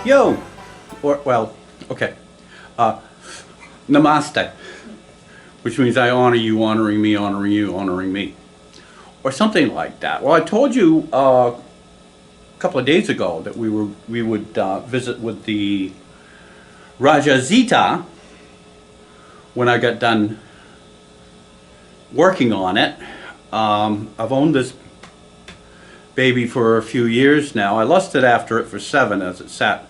Yo, or well, okay, namaste, which means I honor you, honoring me, honoring you, honoring me, or something like that. Well, I told you a couple of days ago that we would visit with the Raja Zeetar when I got done working on it. I've owned this baby for a few years now. I lusted after it for 7 as it sat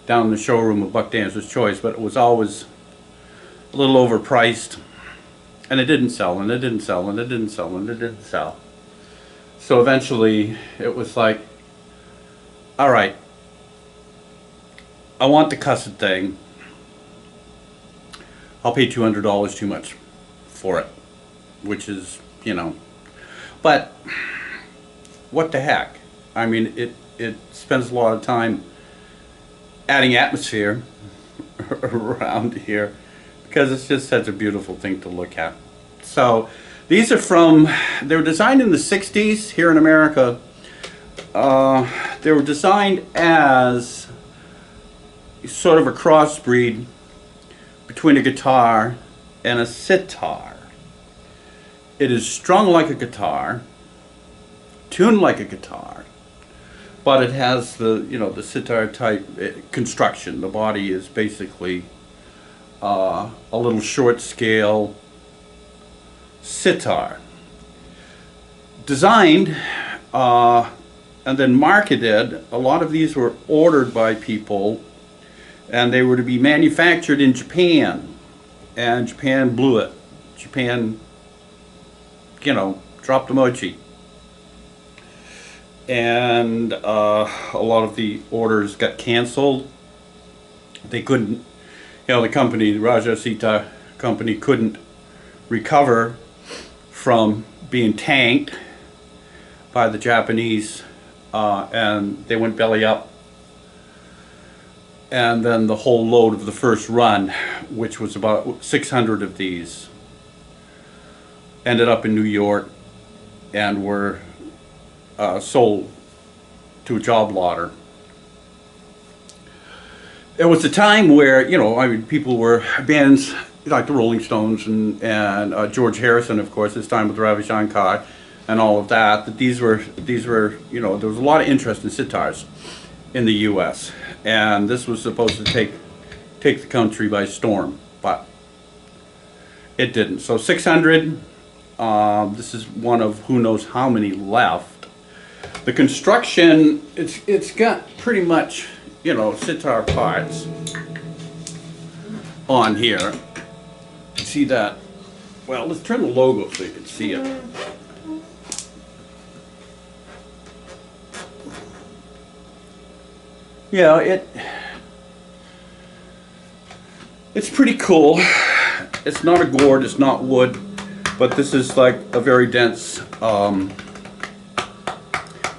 down in the showroom of Buck Dancer's Choice, but it was always a little overpriced, and it didn't sell, and it didn't sell, and it didn't sell, and it didn't sell. So eventually it was like, all right, I want the cussed thing. I'll pay $200 too much for it, which is, but what the heck? I mean, it spends a lot of time adding atmosphere around here because it's just such a beautiful thing to look at. So these are they were designed in the 60s here in America. They were designed as sort of a crossbreed between a guitar and a sitar. It is strung like a guitar, tuned like a guitar, but it has the sitar type construction. The body is basically a little short scale sitar. Designed and then marketed. A lot of these were ordered by people, and they were to be manufactured in Japan, and Japan blew it. Japan, dropped the mochi. And a lot of the orders got canceled. They couldn't, the company, the Raja Zeetar company, couldn't recover from being tanked by the Japanese, and they went belly up. And then the whole load of the first run, which was about 600 of these, ended up in New York and were sold to a job lotter. It was a time where, people were, bands like the Rolling Stones and George Harrison, of course, his time with Ravi Shankar and all of that, that these were, there was a lot of interest in sitars in the U.S. And this was supposed to take the country by storm, but it didn't. So 600, this is one of who knows how many left. The construction, it's got pretty much, sitar parts on here. See that? Well, let's turn the logo so you can see it. Yeah, it's pretty cool. It's not a gourd, it's not wood, but this is like a very dense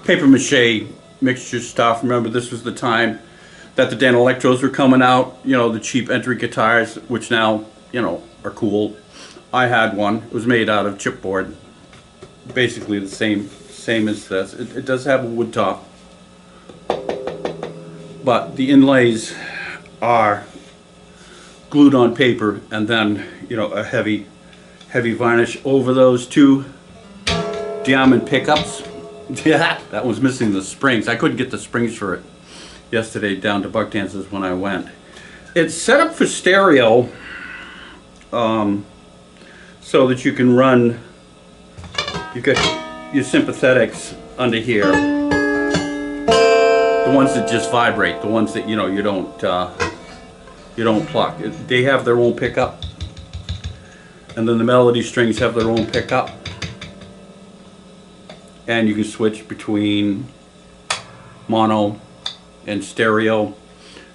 paper mache mixture stuff. Remember, this was the time that the Danelectros were coming out, the cheap entry guitars, which now, are cool. I had one. It was made out of chipboard, basically the same as this. It does have a wood top, but the inlays are glued on paper, and then a heavy varnish over those two diamond pickups. Yeah, that was missing the springs. I couldn't get the springs for it yesterday down to Buck Dancer's when I went. It's set up for stereo, so that you can run. You've got your sympathetics under here, the ones that just vibrate, the ones that you don't pluck. They have their own pickup, and then the melody strings have their own pickup, and you can switch between mono and stereo.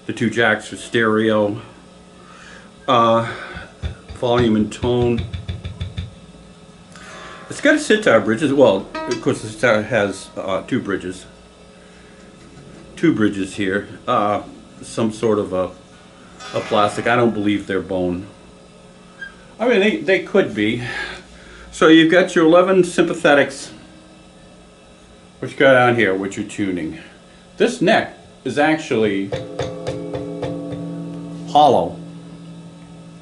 The two jacks for stereo, volume and tone. It's got a sitar bridge as well. Of course, the sitar has two bridges here. Some sort of a plastic. I don't believe they're bone. I mean, they could be. So you've got your 11 sympathetics, which go down here, which you're tuning. This neck is actually hollow,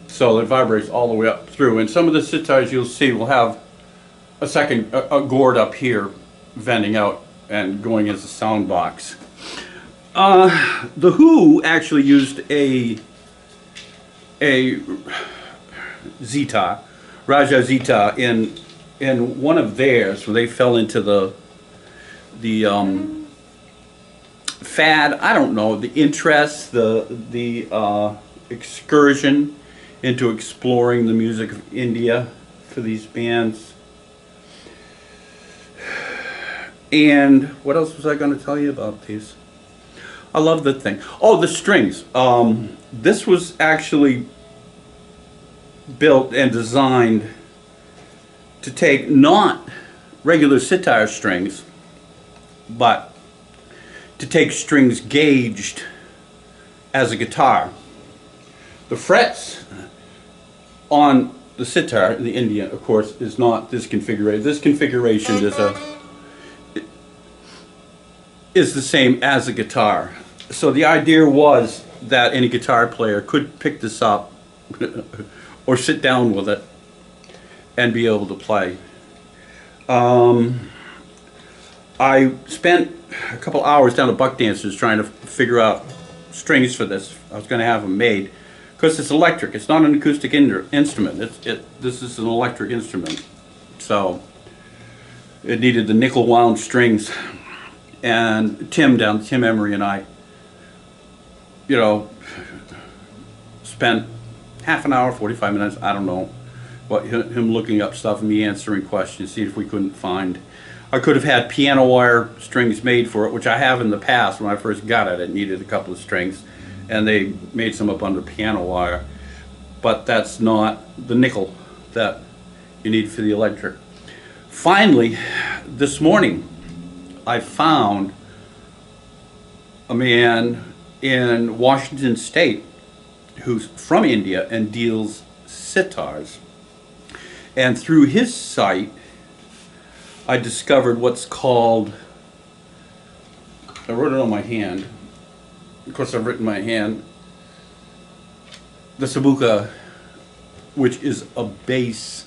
so it vibrates all the way up through. And some of the sitars you'll see will have a gourd up here venting out and going as a sound box. The Who actually used a Zeetar, Raja Zeetar, in one of theirs, where they fell into the fad, I don't know, the interest, the excursion into exploring the music of India for these bands. And what else was I going to tell you about these? I love the thing. Oh, the strings. This was actually built and designed to take not regular sitar strings, but to take strings gauged as a guitar. The frets on the sitar, the Indian, of course, is not this configuration. This configuration is the same as a guitar. So the idea was that any guitar player could pick this up or sit down with it and be able to play. I spent a couple hours down at Buck Dancers trying to figure out strings for this. I was going to have them made because it's electric. It's not an acoustic instrument. This is an electric instrument. So it needed the nickel wound strings. And Tim Emery and I, spent half an hour, 45 minutes, I don't know, but him looking up stuff and me answering questions, see if we couldn't find. I could have had piano wire strings made for it, which I have in the past. When I first got it, it needed a couple of strings, and they made some up under piano wire. But that's not the nickel that you need for the electric. Finally, this morning, I found a man in Washington State who's from India and deals sitars. And through his site, I discovered what's called, I wrote it on my hand. Of course, I've written my hand. The sabuka, which is a bass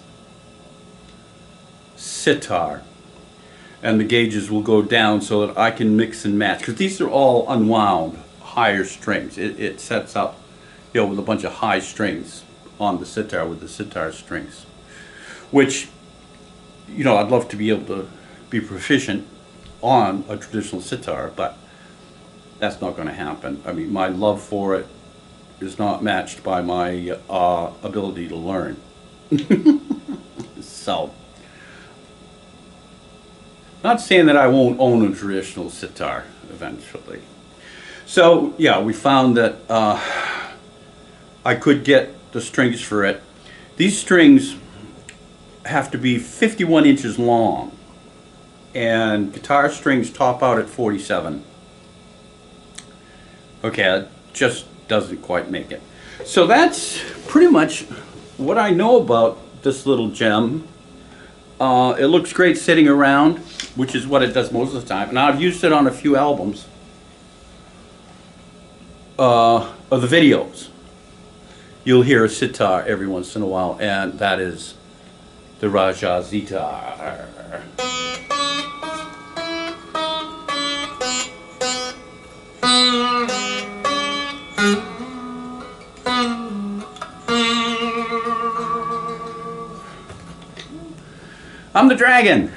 sitar. And the gauges will go down so that I can mix and match. Because these are all unwound, higher strings. It sets up, with a bunch of high strings on the sitar with the sitar strings. Which, I'd love to be able to be proficient on a traditional sitar, but that's not going to happen. I mean, my love for it is not matched by my ability to learn. So, not saying that I won't own a traditional sitar eventually. So, yeah, we found that I could get the strings for it. These strings have to be 51 inches long, and guitar strings top out at 47. Okay, it just doesn't quite make it. So that's pretty much what I know about this little gem. It looks great sitting around, which is what it does most of the time. And I've used it on a few albums of the videos. You'll hear a sitar every once in a while, and that is the Raja Zeetar. I'm the dragon.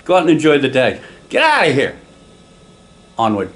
Go out and enjoy the day. Get out of here. Onward.